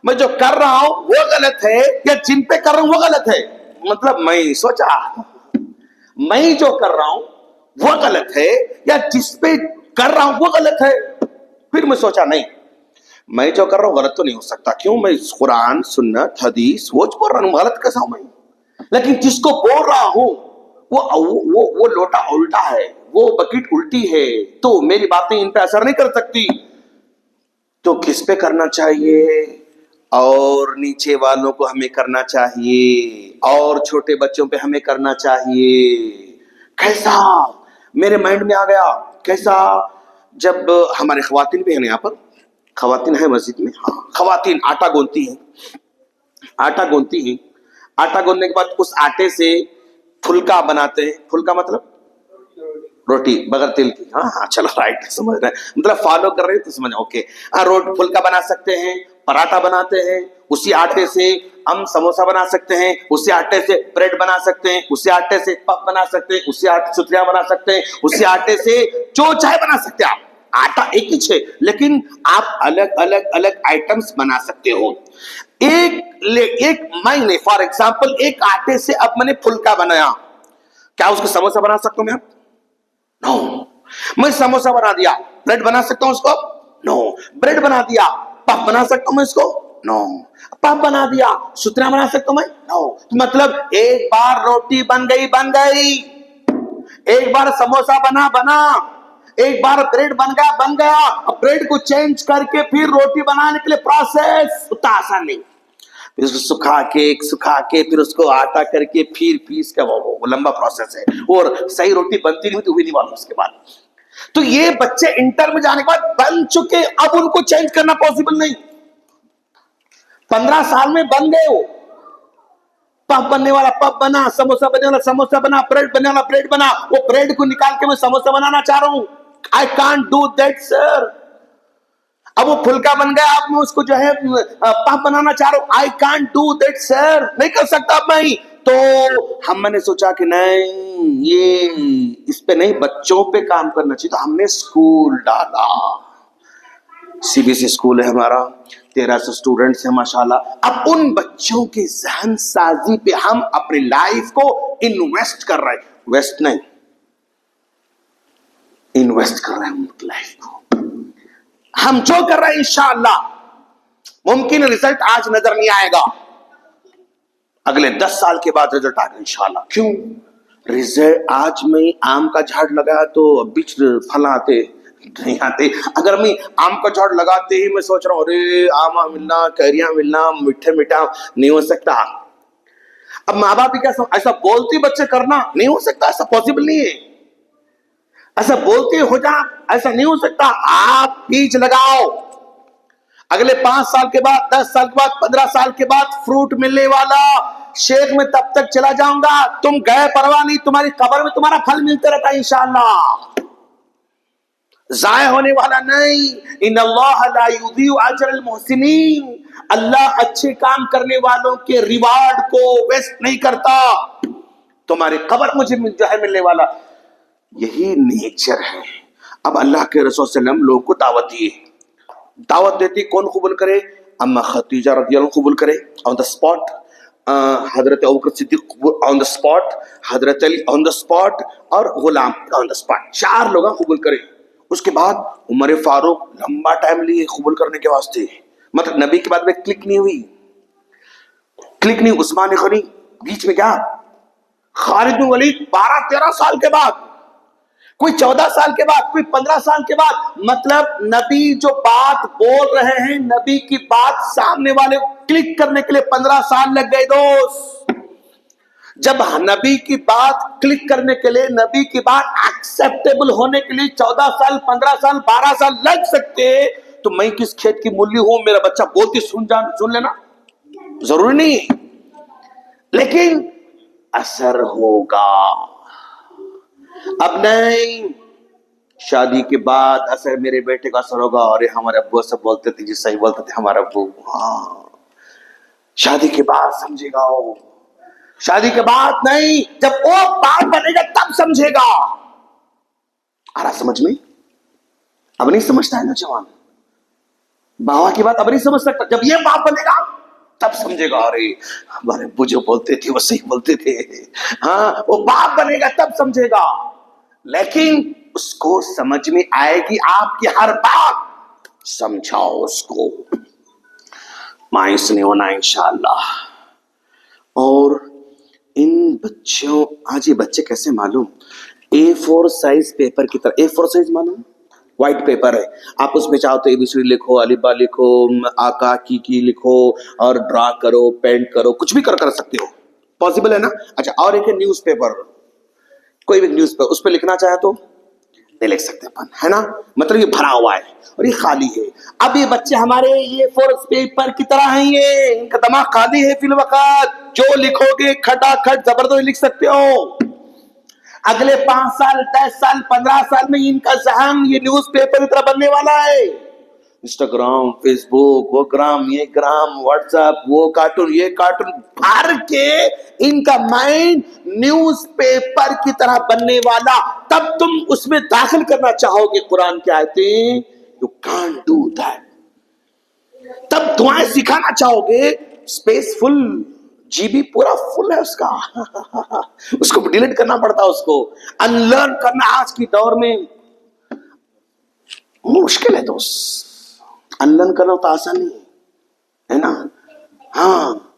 Speaker 1: मैं जो कर रहा हूं वो गलत है या जिन पे कर रहा हूं वो गलत है। मतलब मैं सोचा मैं जो कर रहा हूं वो गलत है या जिस पे कर रहा हूं वो गलत है। फिर मैं सोचा नहीं, मैं जो कर रहा हूं गलत तो नहीं हो सकता, क्यों? मैं कुरान सुन्नत हदीस वो बोल रहा हूं, गलत कैसा हूं मैं? लेकिन जिसको बोल रहा हूं वो लोटा उल्टा है, वो बकेट उल्टी है, तो मेरी बातें इन पे असर नहीं कर सकती। तो किस पे करना चाहिए? और नीचे वालों को हमें करना चाहिए, और छोटे बच्चों पे हमें करना चाहिए। कैसा? मेरे माइंड में आ गया, कैसा? जब हमारे खवातीन भी है ना, यहाँ पर खवातीन है मस्जिद में, हाँ, खवातीन आटा गूंथती है, आटा गूंथती है, आटा गूंथने के बाद उस आटे से फुलका बनाते हैं। फुलका मतलब रोटी बगैर तेल की, हाँ हाँ चलो राइट, समझ रहे हैं, मतलब फॉलो कर रहे हैं तो समझ, ओके। रोटी फुलका बना सकते हैं, पराठा बनाते हैं उसी आटे से, हम समोसा बना सकते हैं उसी आटे से, ब्रेड बना सकते हैं उसी आटे से, पफ बना सकते हैं उसी आटे, सुतरिया बना सकते हैं उसी आटे से, जो चाहे बना सकते हैं आप। आटा एक ही है लेकिन आप अलग अलग अलग आइटम्स बना सकते हो। एक मैंने फॉर एग्जाम्पल एक आटे से अब मैंने फुलका बनाया, क्या उसको समोसा बना सकता हूं मैं? नो। मैं समोसा बना दिया, ब्रेड बना सकता हूं उसको? नो। ब्रेड बना दिया, पफ बना सकता हूं मैं इसको? नो। पफ बना दिया, सुतरा बना सकता हूं मैं? नो। तो मतलब एक बार रोटी बन गई, एक बार समोसा बना, एक बार ब्रेड बन गया। अब ब्रेड को चेंज करके फिर रोटी बनाने के लिए प्रोसेस उतना आसान नहीं। फिर उसको सुखा के फिर उसको आटा करके फिर पीस का वो लंबा प्रोसेस है। और सही रोटी बनती नहीं हुई नहीं मालूम उसके बाद। तो ये बच्चे इंटर में जाने के बाद बन चुके, अब उनको चेंज करना पॉसिबल नहीं। 15 साल में बन गए हो। पब बनने वाला पब बना, समोसा बनने वाला समोसा बना, ब्रेड बनने वाला ब्रेड बना। वो ब्रेड को निकाल के मैं समोसा बनाना चाह रहा हूं, I can't do that sir. अब वो फुल्का बन गया, अब मैं उसको जो है पब बनाना चाह रहा हूं, I can't do that sir, नहीं कर सकता अब मैं। तो हमने सोचा कि नहीं, ये इस पे नहीं, बच्चों पे काम करना चाहिए। तो हमने स्कूल डाला, सीबीएसई स्कूल है हमारा, 1300 स्टूडेंट्स हैं माशाल्लाह। अब उन बच्चों की जहन साजी पे हम अपनी लाइफ को इन्वेस्ट कर रहे हैं, वेस्ट नहीं, इन्वेस्ट कर रहे हैं उनकी लाइफ को। हम जो कर रहे हैं इंशाअल्लाह मुमकिन रिजल्ट आज नजर नहीं आएगा, अगले 10 साल के बाद रिजल्ट आएगा इंशाअल्लाह। क्यों? रिजल्ट आज मैं आम का झाड़ लगाया तो बीच फल आते नहीं आते। अगर मैं आम का झाड़ लगाते ही मैं सोच रहा हूं अरे आम मिलना, कैरियां मिलना, मीठे मीठा, नहीं हो सकता। अब माँ बाप भी क्या ऐसा बोलते बच्चे करना नहीं हो सकता, ऐसा पॉसिबल नहीं है। ऐसा बोलते हो जा, ऐसा नहीं हो सकता। आप बीज लगाओ, अगले 5 साल के बाद, 10 साल के बाद, 15 साल के बाद फ्रूट मिलने वाला। शेख में तब तक चला जाऊंगा, तुम गए परवाह नहीं, तुम्हारी कब्र में तुम्हारा फल मिलते रहता है इंशाअल्लाह, जाया होने वाला नहीं। इन्नल्लाह ला युज़ीउ अजरल मुहसिनीन, अल्लाह अच्छे काम करने वालों के रिवार्ड को वेस्ट नहीं करता। तुम्हारी कब्र मुझे जो है मिलने वाला, यही नेचर है। अब अल्लाह के रसूल सल्लल्लाहु अलैहि वसल्लम लोगों को दावत दिए, दावत देती कौन कबूल करे? अम्मा खदीजा रज़ियल्लाहु अन्हा कबूल करे on the spot, Hazrat Abu Bakr Siddique on the spot, Hazrat Ali on the spot और गुलाम ऑन द स्पॉट, 4 लोग कबूल करे। उसके बाद उमर फारूक लंबा टाइम लिए कबूल करने के वास्ते, मतलब नबी के बाद में क्लिक नहीं हुई, क्लिक नहीं। उस्मान गनी बीच में, क्या खालिद बिन वलीद 12-13 साल के बाद, कोई 14 साल के बाद, कोई 15 साल के बाद। मतलब नबी जो बात बोल रहे हैं, नबी की बात सामने वाले क्लिक करने के लिए 15 साल लग गए दोस्त। जब नबी की बात क्लिक करने के लिए, नबी की बात एक्सेप्टेबल होने के लिए 14 साल, 15 साल, 12 साल लग सकते, तो मैं किस खेत की मूली हूं, मेरा बच्चा बोलती सुन लेना जरूरी नहीं, लेकिन असर होगा। अब नहीं, शादी के बाद असर मेरे बेटे का असर होगा। अरे हमारे अब्बू सब बोलते थे जी, सही बोलते थे हमारे अब्बू। हाँ, शादी के बाद समझेगा वो, शादी के बाद नहीं, जब वो बाप बनेगा तब समझेगा। आ रहा समझ में? अब नहीं समझता है नौजवान, बाबा की बात अब नहीं समझ सकता। जब ये बाप बनेगा तब समझेगा, अरे हमारे अब्बू जो बोलते थे वो सही बोलते थे। हाँ, वो बाप बनेगा तब समझेगा, लेकिन उसको समझ में आएगी आपकी हर बात। समझाओ उसको, मायूस नहीं होना इंशाअल्लाह। और इन बच्चों, आज ये बच्चे कैसे मालूम, A4 साइज पेपर की तरह, A4 साइज मालूम, व्हाइट पेपर है, आप उसमें चाहो तो ABCD लिखो, अलिबा लिखो, आका की लिखो और ड्रा करो, पेंट करो, कुछ भी कर सकते हो, पॉसिबल है ना। अच्छा, और एक है न्यूज़पेपर, कोई भी न्यूज़पेपर, उस पर लिखना चाहे तो नहीं लिख सकते अपन, है ना। मतलब ये भरा हुआ है और ये खाली है। अब ये बच्चे हमारे A4 पेपर की तरह हैं, ये इनका दिमाग खाली है फिल वक्त, जो लिखोगे खटाखट जबरदस्त लिख सकते हो। अगले 5 साल, 10 साल, 15 साल में इनका जहन ये न्यूज़पेपर की तरह बनने वाला है। इंस्टाग्राम, फेसबुक, वो ग्राम, ये ग्राम, व्हाट्सएप, वो कार्टून, ये कार्टून, भर के इनका माइंड न्यूज़पेपर की तरह बनने वाला। तब तुम उसमें दाखिल करना चाहोगे कुरान की आयतें, यू कांट डू दैट। तब दुआएं सिखाना चाहोगे, स्पेस फुल, जीबी पूरा फुल है उसका उसको डिलीट करना पड़ता है, उसको अनलर्न करना आज की दौर में मुश्किल है दोस्त। अनलर्न करना तो आसान नहीं है ना। हाँ,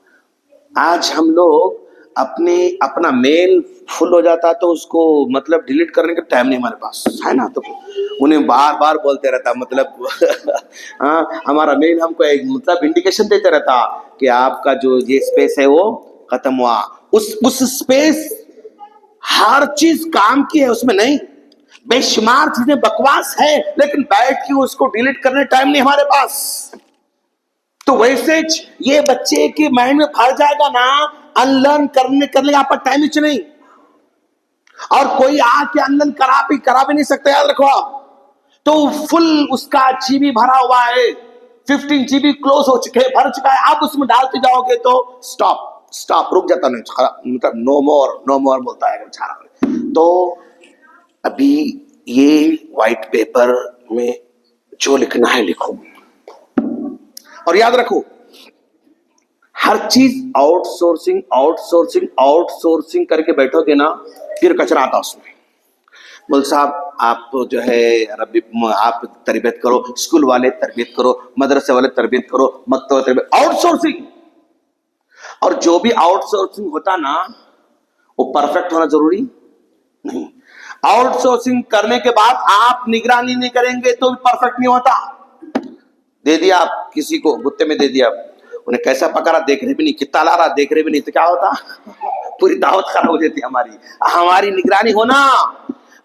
Speaker 1: आज हम लोग अपना मेल फुल हो जाता तो उसको मतलब डिलीट करने का टाइम नहीं हमारे पास है ना, तो उन्हें बार बार बोलते रहता मतलब हाँ, हमारा मेल हमको एक मतलब इंडिकेशन देते रहता कि आपका जो ये स्पेस है वो खत्म हुआ। उस स्पेस हर चीज काम की है, उसमें नहीं, बेशुमार चीजें बकवास है, लेकिन बैठ के उसको डिलीट करने टाइम नहीं हमारे पास। तो वैसे ये बच्चे के माइंड में भर जाएगा ना, अनलर्न करने का आपका टाइम ही नहीं, और कोई आके अनलर्न करा भी नहीं सकता, याद रखो आप। तो फुल उसका जीबी भरा हुआ है, 15 जीबी क्लोज हो चुके हैं, भर चुका है, आप उसमें डालते जाओगे तो स्टॉप रुक जाता, नहीं मतलब नो मोर बोलता है बेचारा। तो अभी ये व्हाइट पेपर में जो लिखना है लिखो, और याद रखो हर चीज आउटसोर्सिंग करके बैठोगे ना, फिर कचरा आता उसमें। बोल साहब आप जो है रबी आप तरबियत करो, स्कूल वाले तरबियत करो, मदरसे वाले तरबियत करो, मकतब तरबियत, आउटसोर्सिंग। और जो भी आउटसोर्सिंग होता ना वो परफेक्ट होना जरूरी नहीं। आउटसोर्सिंग करने के बाद आप निगरानी नहीं करेंगे तो भी परफेक्ट नहीं होता। दे दिया आप किसी को, गुत्ते में दे दिया, उन्हें कैसा पकड़ा देख रहे भी नहीं, कितना ला रहा देख रहे भी नहीं, तो क्या होता पूरी दावत खराब हो जाती हमारी निगरानी होना।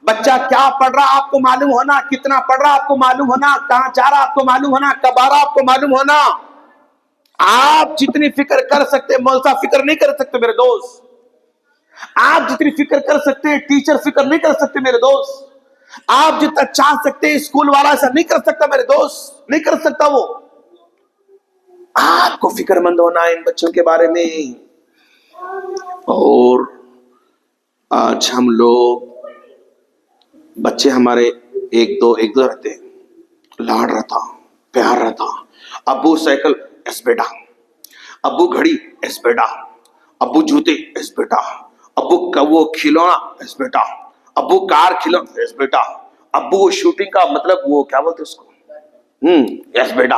Speaker 1: बच्चा क्या पढ़ रहा आपको मालूम होना, कितना पढ़ रहा आपको मालूम होना, कहां जा रहा आपको मालूम होना, कब आ रहा आपको मालूम होना। आप जितनी फिक्र कर सकते मौलसा फिक्र नहीं कर सकते मेरे दोस्त। आप जितनी फिक्र कर सकते हैं टीचर फिक्र नहीं कर सकते मेरे दोस्त। आप जितना चाह सकते हैं स्कूल वाला ऐसा नहीं कर सकता मेरे दोस्त, नहीं कर सकता वो। आपको फिक्रमंद होना है इन बच्चों के बारे में। और आज हम लोग बच्चे हमारे एक दो रहते हैं, लाड रहता, प्यार रहता, अब्बू साइकिल एस बेटा, अब्बू घड़ी एस बेटा, अब्बू जूते एस बेटा, अब्बू वो खिलौना एस बेटा, अब्बू कार खिलौना एस बेटा, अब्बू शूटिंग का मतलब वो क्या बोलते उसको यस बेटा,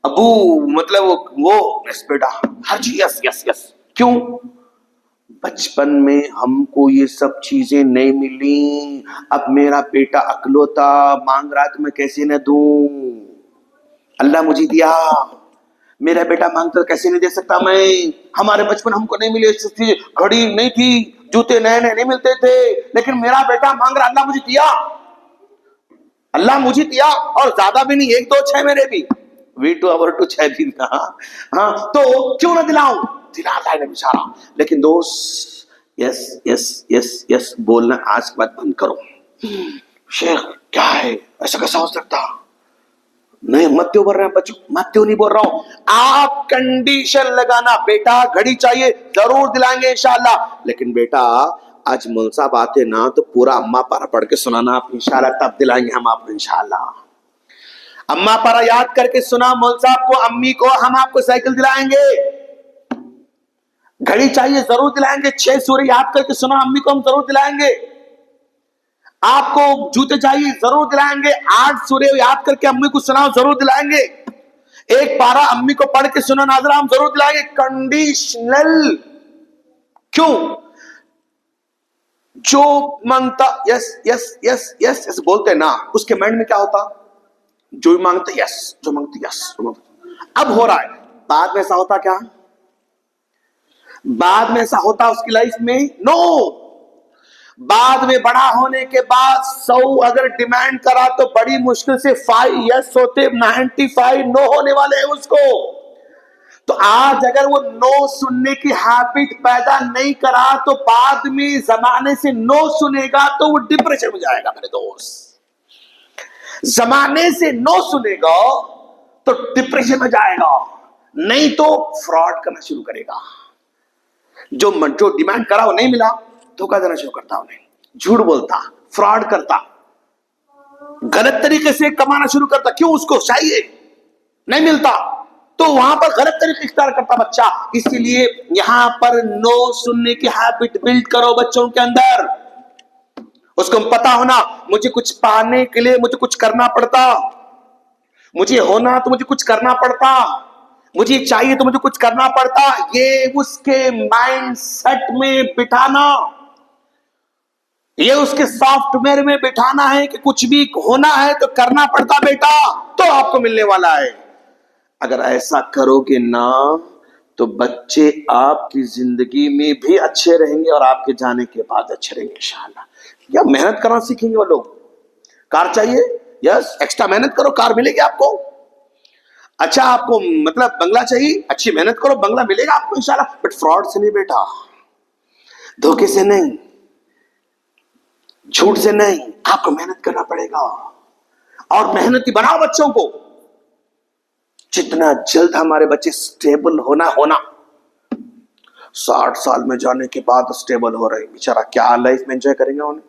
Speaker 1: अब्बू मतलब वो यस बेटा, हर चीज यस यस यस। क्यों? बचपन में हमको ये सब चीजें नहीं मिली। अब मेरा बेटा अकलौता मांग रहा है तो मैं कैसे न दूं? अल्लाह मुझे दिया, मेरा बेटा मांगता कैसे नहीं दे सकता मैं? हमारे बचपन हमको नहीं मिले, घड़ी नहीं थी, जूते नए नए नहीं मिलते थे, लेकिन मेरा बेटा मांग रहा, अल्लाह मुझे दिया, अल्लाह मुझे दिया, और ज्यादा भी नहीं, 1 2 6 मेरे भी V2 अवर 2 6 दिन का। हाँ तो क्यों ना दिलाऊं, दिलाता है बेचारा। लेकिन दोस्त यस यस यस यस बोलना आज के बाद बंद करो। शेख क्या है, ऐसा कैसा हो सकता? नहीं मत क्यों बोल रहे हैं बच्चों, मत क्यों नहीं बोल रहा हूं। आप कंडीशन लगाना, बेटा घड़ी चाहिए जरूर दिलाएंगे इंशाल्लाह, लेकिन बेटा आज मौलवी साहब आते ना तो पूरा अम्मा पारा पढ़ के सुनाना आप इंशाल्लाह, तब दिलाएंगे हम आपको इंशाल्लाह। अम्मा पारा याद करके सुना मौलवी साहब को, अम्मी को, हम आपको साइकिल दिलाएंगे। घड़ी चाहिए जरूर दिलाएंगे, 6 सूरह याद करके सुना अम्मी को, हम जरूर दिलाएंगे। आपको जूते चाहिए जरूर दिलाएंगे, 8 सूरह याद करके अम्मी को सुनाओ जरूर दिलाएंगे। एक पारा अम्मी को पढ़ के सुना नाजरा, हम जरूर दिलाएंगे। कंडीशनल क्यों? जो मांगता yes yes yes yes yes बोलते ना, उसके माइंड में क्या होता? जो मांगते यस, जो मांगते यस, अब हो रहा है। बाद में ऐसा होता क्या? बाद में ऐसा होता उसकी लाइफ में? नो। बाद में बड़ा होने के बाद 100 अगर डिमांड करा तो बड़ी मुश्किल से 5 यस होते, 95 नो होने वाले हैं उसको। तो आज अगर वो नो सुनने की हैबिट पैदा नहीं करा तो बाद में जमाने से नो सुनेगा तो वो डिप्रेशन में जाएगा मेरे दोस्त। जमाने से नो सुनेगा तो डिप्रेशन में जाएगा, नहीं तो फ्रॉड करना शुरू करेगा। जो डिमांड करा वो नहीं मिला, धोखा देना शुरू करता, उन्हें झूठ बोलता, फ्रॉड करता, गलत तरीके से कमाना शुरू करता। क्यों? उसको चाहिए, नहीं मिलता तो वहां पर गलत तरीके इख्तियार करता बच्चा। इसीलिए यहां पर नो सुनने की हैबिट बिल्ड करो बच्चों के अंदर। उसको पता होना मुझे कुछ पाने के लिए मुझे कुछ करना पड़ता, मुझे होना तो मुझे कुछ करना पड़ता, मुझे चाहिए तो मुझे कुछ करना पड़ता, ये उसके माइंड सेट में बिठाना, ये उसके सॉफ्टवेयर में बिठाना है कि कुछ भी होना है तो करना पड़ता बेटा, तो आपको मिलने वाला है। अगर ऐसा करोगे ना तो बच्चे आपकी जिंदगी में भी अच्छे रहेंगे और आपके जाने के बाद अच्छे रहेंगे इंशाअल्लाह। या मेहनत करना सीखेंगे वो लोग। कार चाहिए, यस, एक्स्ट्रा मेहनत करो, कार मिलेगी आपको। अच्छा आपको मतलब बंगला चाहिए, अच्छी मेहनत करो, बंगला मिलेगा आपको इंशाल्लाह। बट फ्रॉड से नहीं बेटा, धोखे से नहीं, झूठ से नहीं, आपको मेहनत करना पड़ेगा। और मेहनती बनाओ बच्चों को। जितना जल्द हमारे बच्चे स्टेबल होना 60 साल में जाने के बाद स्टेबल हो रहे, बेचारा क्या लाइफ में एंजॉय करेंगे उन्हें।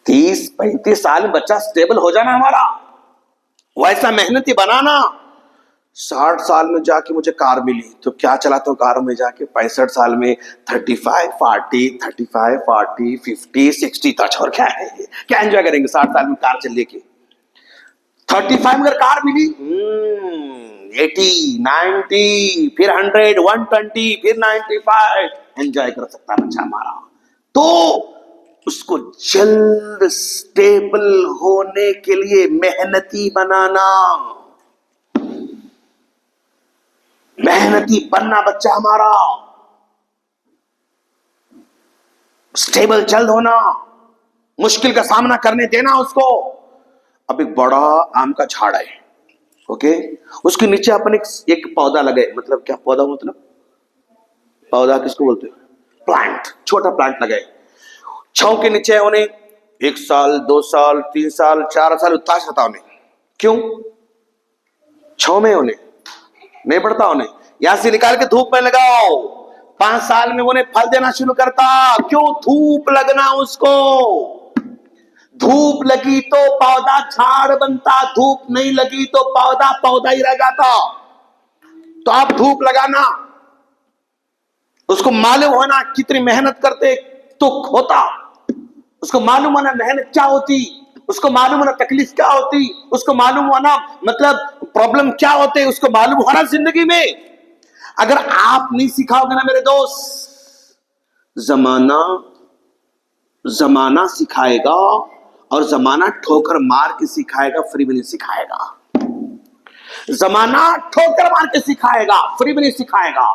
Speaker 1: 30-35 साल में बच्चा स्टेबल हो जाना हमारा, वैसा मेहनती बनाना। 60 साल में जाके मुझे कार मिली तो क्या चलाता हूँ कार में जाके, 65 साल में 35, 40, 35, 40, 50, 60 टच। और क्या है, क्या एंजॉय करेंगे 60 साल में कार चल लेके। 35 में अगर कार मिली, 80, 90, फिर 100, 120, फिर 95, एंजॉय कर सकता है बच्चा हमारा। तो उसको जल्द स्टेबल होने के लिए मेहनती बनाना, मेहनती बनना बच्चा हमारा, स्टेबल जल्द होना, मुश्किल का सामना करने देना उसको। अब एक बड़ा आम का झाड़ है, ओके, उसके नीचे अपन एक पौधा लगाए, मतलब क्या पौधा, मतलब पौधा किसको बोलते हैं, प्लांट, छोटा प्लांट लगाए। छांव के नीचे उन्हें 1 साल, 2 साल, 3 साल, 4 साल उतार सकता उन्हें। क्यों? छांव में उन्हें नहीं पड़ता, उन्हें यहां से निकाल के धूप में लगाओ, 5 साल में उन्हें फल देना शुरू करता। क्यों? धूप लगना उसको। धूप लगी तो पौधा झाड़ बनता, धूप नहीं लगी तो पौधा पौधा ही रह जाता। तो आप धूप लगाना, उसको मालूम होना कितनी मेहनत करते तो होता, उसको मालूम होना मेहनत क्या होती, उसको मालूम होना तकलीफ क्या होती, उसको मालूम होना मतलब प्रॉब्लम क्या होते, उसको मालूम होना जिंदगी में। अगर आप नहीं सिखाओगे ना मेरे दोस्त, जमाना सिखाएगा, और जमाना ठोकर मार के सिखाएगा, फ्री में नहीं सिखाएगा। जमाना ठोकर मार के सिखाएगा, फ्री में नहीं सिखाएगा।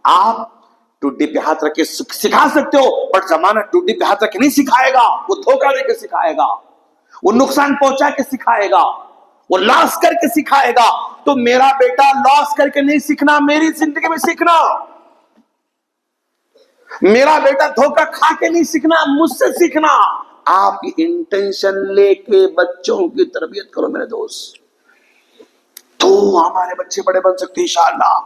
Speaker 1: आप टुड्डी पे हाथ रख के सिखा सकते हो, बट जमाना टुड्डी पे हाथ रख के नहीं सिखाएगा, वो धोखा दे के सिखाएगा, वो नुकसान पहुंचा के सिखाएगा, वो लॉस करके सिखाएगा। तो मेरा बेटा लॉस करके नहीं सीखना, मेरी जिंदगी में सीखना। मेरा बेटा धोखा खा के नहीं सीखना, मुझसे सीखना। आप इंटेंशन लेके बच्चों की तरबियत करो मेरे दोस्त, तो हमारे बच्चे बड़े बन सकते हैं इंशाअल्लाह।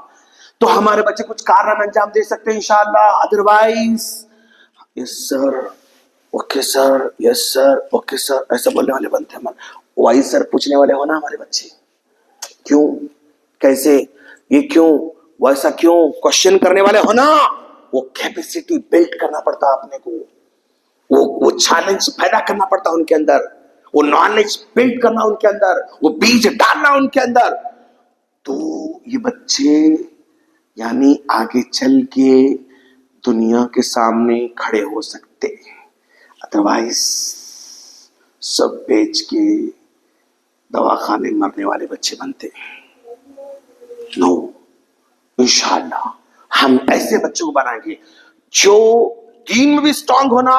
Speaker 1: तो हमारे बच्चे कुछ कारनामे अंजाम दे सकते हैं इंशाअल्लाह। Otherwise yes sir, okay sir, yes sir, okay sir, ऐसा बोलने वाले बनते हैं। वाई सर पूछने वाले हो ना हमारे बच्चे, क्यों, कैसे, ये क्यों, वैसा क्यों, क्वेश्चन करने वाले हो ना। वो कैपेसिटी बिल्ड करना पड़ता अपने को, वो चैलेंज पैदा करना पड़ता उनके अंदर, वो नॉलेज बिल्ड करना उनके अंदर, वो बीज डालना उनके अंदर। तो ये बच्चे यानी आगे चल के दुनिया के सामने खड़े हो सकते, अदरवाइज सब बेच के दवाखाने मरने वाले बच्चे बनते। नो, इंशाअल्लाह हम ऐसे बच्चों को बनाएंगे जो दीन में भी स्ट्रांग होना,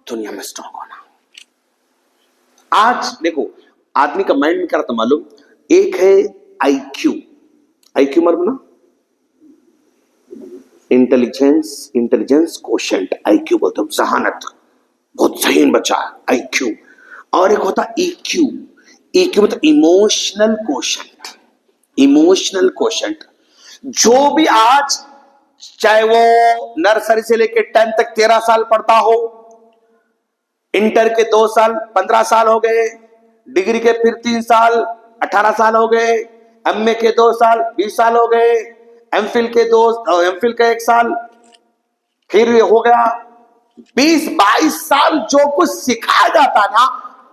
Speaker 1: दुनिया में स्ट्रांग होना। आज देखो आदमी का माइंड में क्या रहता मालूम, एक है आईक्यू, आईक्यू मतलब ना इंटेलिजेंस कोशेंट, आईक्यू बोलते हैं, जहानत, बहुत जहीन बच्चा है आईक्यू। और एक होता ईक्यू, ईक्यू मतलब इमोशनल कोशेंट, इमोशनल कोशेंट। जो भी आज चाहे वो नर्सरी से लेकर 10 तक 13 साल पढ़ता हो, इंटर के 2 साल 15 साल हो गए, डिग्री के फिर 3 साल 18 साल हो गए, एमए के 2 साल 20 साल हो गए, एमफिल का 1 साल, फिर हो गया 20-22 साल। जो कुछ सिखाया जाता ना,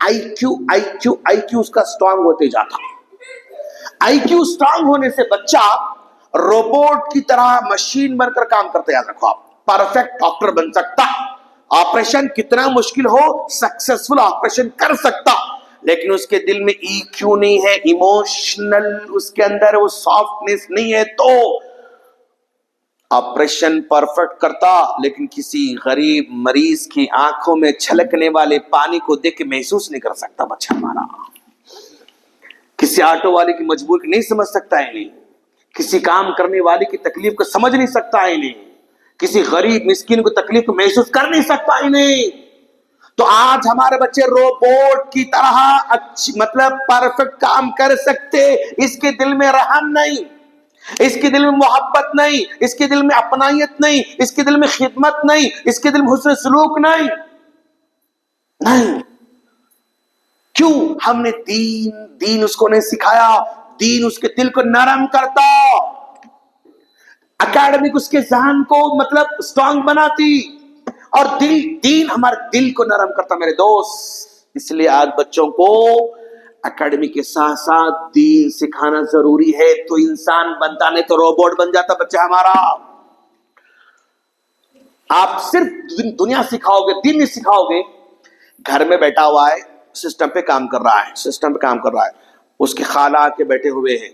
Speaker 1: आईक्यू उसका स्ट्रांग होते जाता। आईक्यू स्ट्रांग होने से बच्चा रोबोट की तरह मशीन बनकर काम करते, याद रखो आप, परफेक्ट डॉक्टर बन सकता, ऑपरेशन कितना मुश्किल हो सक्सेसफुल ऑपरेशन कर सकता, लेकिन उसके दिल में ईक्यू नहीं है, इमोशनल उसके अंदर वो सॉफ्टनेस नहीं है, तो ऑपरेशन परफेक्ट करता, लेकिन किसी गरीब मरीज की आंखों में छलकने वाले पानी को देख के महसूस नहीं कर सकता बच्चा हमारा, किसी ऑटो वाले की मजबूरी नहीं समझ सकता है नहीं, किसी काम करने वाले की तकलीफ को समझ नहीं सकता है नहीं, किसी गरीब मिस्किन को तकलीफ को महसूस कर नहीं सकता है नहीं। तो आज हमारे बच्चे रोबोट की तरह अच्छी मतलब परफेक्ट काम कर सकते, इसके दिल में रहम नहीं, इसके दिल में मोहब्बत नहीं, इसके दिल में अपनायत नहीं, इसके दिल में खिदमत नहीं, इसके दिल में हुस्न सलूक नहीं, नहीं। क्यों? हमने दीन उसको नहीं सिखाया, दीन उसके दिल को नरम करता, एकेडमिक उसके जहन को मतलब स्ट्रांग बनाती, और दीन हमारे दिल को नरम करता मेरे दोस्त। इसलिए आज बच्चों को एकेडमी के साथ साथ दीन सिखाना जरूरी है, तो इंसान बनता नहीं तो रोबोट बन जाता बच्चा हमारा। आप सिर्फ दुनिया सिखाओगे, दीन नहीं सिखाओगे, घर में बैठा हुआ है, सिस्टम पे काम कर रहा है, सिस्टम पे काम कर रहा है, उसके खाला आके बैठे हुए हैं,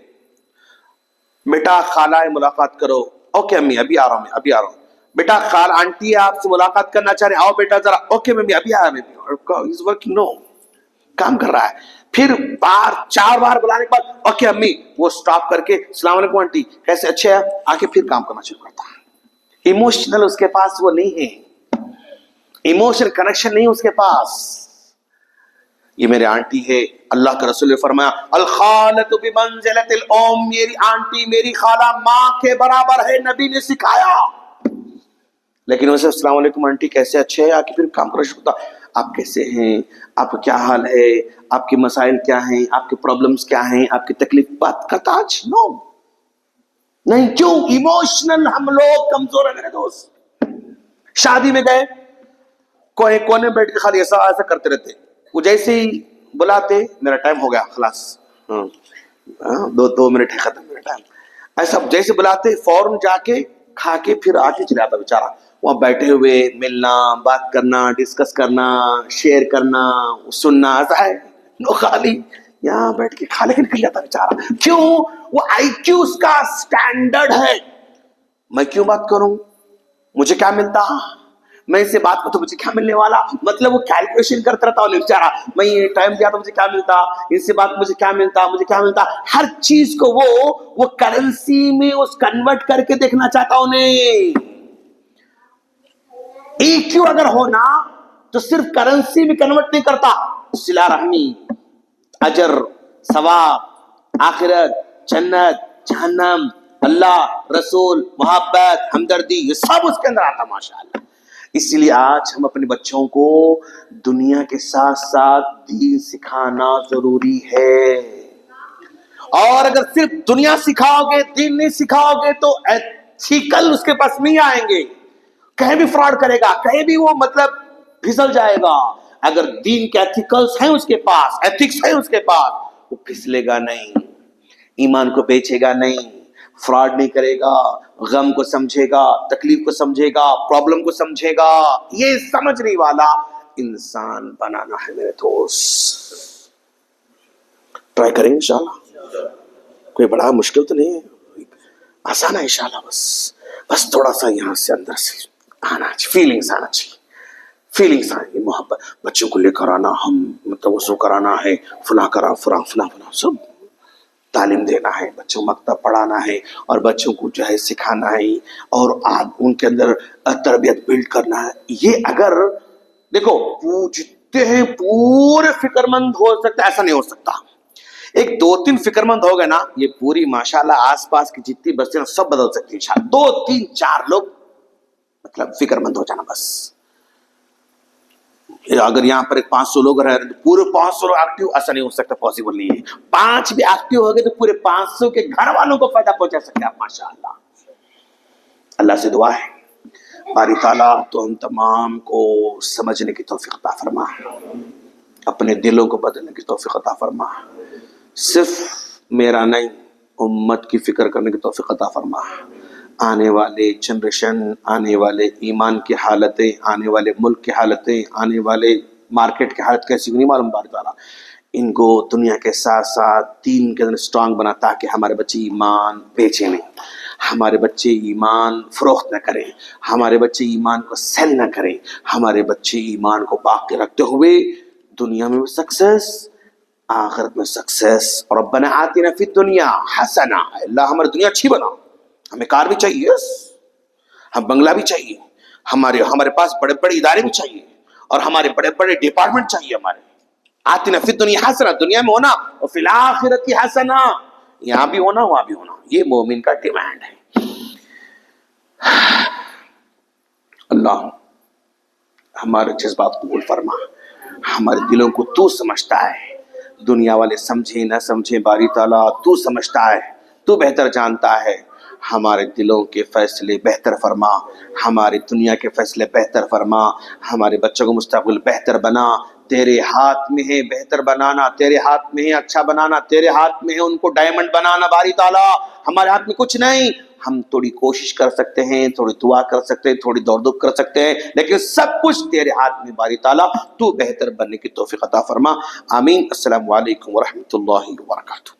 Speaker 1: बेटा खाला है मुलाकात करो, ओके अम्मी अभी आ रहा हूं, मैं अभी आ रहा हूं, बेटा खाल आंटी आपसे मुलाकात करना चाह रहे, आओ बेटा जरा, ओके मम्मी अभी आ रहा हूं, इज वर्किंग, नो काम कर रहा है, फिर चार बार बुलाने के बाद ओके अम्मी, वो स्टॉप करके अस्सलाम वालेकुम आंटी कैसे, अच्छे हैं, आके फिर काम करना शुरू करता है। इमोशनल उसके पास वो नहीं है, इमोशनल कनेक्शन नहीं उसके पास। ये मेरे आंटी है, अल्लाह के रसूल ने फरमाया अल खालतु बिमंज़िलतिल उम, मेरी आंटी मेरी खाला माँ के बराबर है, नबी ने सिखाया। लेकिन वैसे अस्सलाम वालेकुम आंटी कैसे, अच्छे हैं, आके फिर काम करना शुरू करता, आप कैसे हैं, आपका क्या हाल है, आपके मसाइल क्या हैं, आपके प्रॉब्लम्स क्या हैं, आपकी तकलीफ बात करता आज नो नहीं। क्यों? इमोशनल हम लोग कमजोर है मेरे दोस्त। शादी में गए, कोई कोने में बैठ के खाली ऐसा ऐसा करते रहते, वो जैसे ही बुलाते मेरा टाइम हो गया खलास, दो मिनट है खत्म मेरा टाइम, ऐसा जैसे बुलाते फौरन जाके खा के फिर आके चला जाता बेचारा। वहां बैठे हुए मिलना, बात करना, डिस्कस करना, शेयर करना, सुनना, ऐसा है नो, खाली यहाँ बैठ के खा लेके निकल जाता बेचारा। क्यों? वो आईक्यू उसका स्टैंडर्ड है। मैं क्यों बात करूं, मुझे क्या मिलता, मैं इससे बात करूं तो मुझे क्या मिलने वाला, मतलब वो कैलकुलेशन करता रहता है बेचारा, मैं ये टाइम दिया तो मुझे क्या मिलता, इससे बात मुझे क्या मिलता, मुझे क्या मिलता, हर चीज को वो करेंसी में उस कन्वर्ट करके देखना चाहता उन्हें। ईक्यू अगर हो ना तो सिर्फ करेंसी में कन्वर्ट नहीं करता, सिला रहमी, अजर, सवाब, आखिरत, जन्नत, जहन्नम, अल्लाह, रसूल, मोहब्बत, हमदर्दी, ये सब उसके अंदर आता माशाअल्लाह। इसलिए आज हम अपने बच्चों को दुनिया के साथ साथ दीन सिखाना जरूरी है। और अगर सिर्फ दुनिया सिखाओगे, दीन नहीं सिखाओगे तो एथिकल उसके पास नहीं आएंगे, कहीं भी फ्रॉड करेगा, कहीं भी वो मतलब फिसल जाएगा। अगर दीन के एथिकल्स हैं उसके पास, एथिक्स है उसके पास, वो फिसलेगा नहीं, ईमान को बेचेगा नहीं, फ्रॉड नहीं करेगा, गम को समझेगा, तकलीफ को समझेगा, प्रॉब्लम को समझेगा। ये समझने वाला इंसान बनाना है मेरे दोस्त। ट्राई करेंगे इंशाल्लाह, कोई बड़ा मुश्किल तो नहीं है, आसान है इंशाल्लाह। बस थोड़ा सा यहाँ से अंदर से आना चाहिए, फीलिंग्स आना चाहिए, फीलिंग्स आएंगे, मोहब्बत, बच्चों को लेकर आना, हम मतलब वसू कराना है, फुला करा फुला फुला फुला, सब तालीम देना है, बच्चों को मकतब पढ़ाना है, और बच्चों को जो है सिखाना है, और आज उनके अंदर तरबियत बिल्ड करना है। ये अगर देखो जितने हैं पूरे फिक्रमंद हो सकता है, ऐसा नहीं हो सकता। एक दो तीन फिक्रमंद हो गए ना, ये पूरी माशाल्लाह आसपास की जितनी बस्तियां सब बदल सकती है इंशाल्लाह। दो तीन चार लोग मतलब फिक्रमंद हो जाना बस। अगर यहाँ पर 500 लोग रह रहे तो पूरे 500 लोग एक्टिव, ऐसा नहीं हो सकता, पॉसिबल नहीं है। 5 भी एक्टिव हो गए तो पूरे 500 के घर वालों को फायदा पहुंचा सकते हैं आप माशाअल्लाह। अल्लाह से दुआ है बारी ताला तो हम तमाम को समझने की तौफीक अता फरमा, अपने दिलों को बदलने की तौफीक अता फरमा। सिर्फ मेरा नहीं, उम्मत की फिक्र करने की तौफीक अता फरमा। आने वाले जनरेशन, आने वाले ईमान की हालतें, आने वाले मुल्क की हालतें, आने वाले मार्केट की हालत कैसी नहीं मालूम बार ताला, इनको दुनिया के साथ साथ दीन के अंदर स्ट्रांग बना, ताकि हमारे बच्चे ईमान बेचे नहीं, हमारे बच्चे ईमान फरोख्त न करें, हमारे बच्चे ईमान को सेल न करें, हमारे बच्चे ईमान को बाकी रखते हुए दुनिया में भी सक्सेस, आखिरत में सक्सेस। और रब्बना आतिना फिद दुनिया हसना, अल्लाह हमारी दुनिया अच्छी बना, हमें कार भी चाहिए, यस, हम बंगला भी चाहिए, हमारे हमारे पास बड़े बड़े इदारे भी चाहिए, और हमारे बड़े बड़े डिपार्टमेंट चाहिए हमारे। आतिना फिद दुनिया हसना, दुनिया में होना, और फिल आखिरत की हसना, यहां भी होना वहां भी होना, ये मोमिन का डिमांड है। अल्लाह हमारे जज्बात कबूल फरमा, हमारे दिलों को तू समझता है, दुनिया वाले समझे ना समझे बारी ताला तू समझता है, तू बेहतर जानता है। हमारे दिलों के फैसले बेहतर फरमा, हमारी दुनिया के फैसले बेहतर फरमा, हमारे बच्चों को मुस्तक़बिल बेहतर बना। तेरे हाथ में है बेहतर बनाना, तेरे हाथ में है अच्छा बनाना, तेरे हाथ में है उनको डायमंड बनाना बारी ताला, हमारे हाथ में कुछ नहीं। हम थोड़ी कोशिश कर सकते हैं, थोड़ी दुआ कर सकते हैं, थोड़ी दौड़ धूप कर सकते हैं, लेकिन सब कुछ तेरे हाथ में बारी ताला, तू बेहतर बनने की तौफीक अता फरमा। आमीन। अस्सलामु अलैकुम व रहमतुल्लाहि व बरकातुहू।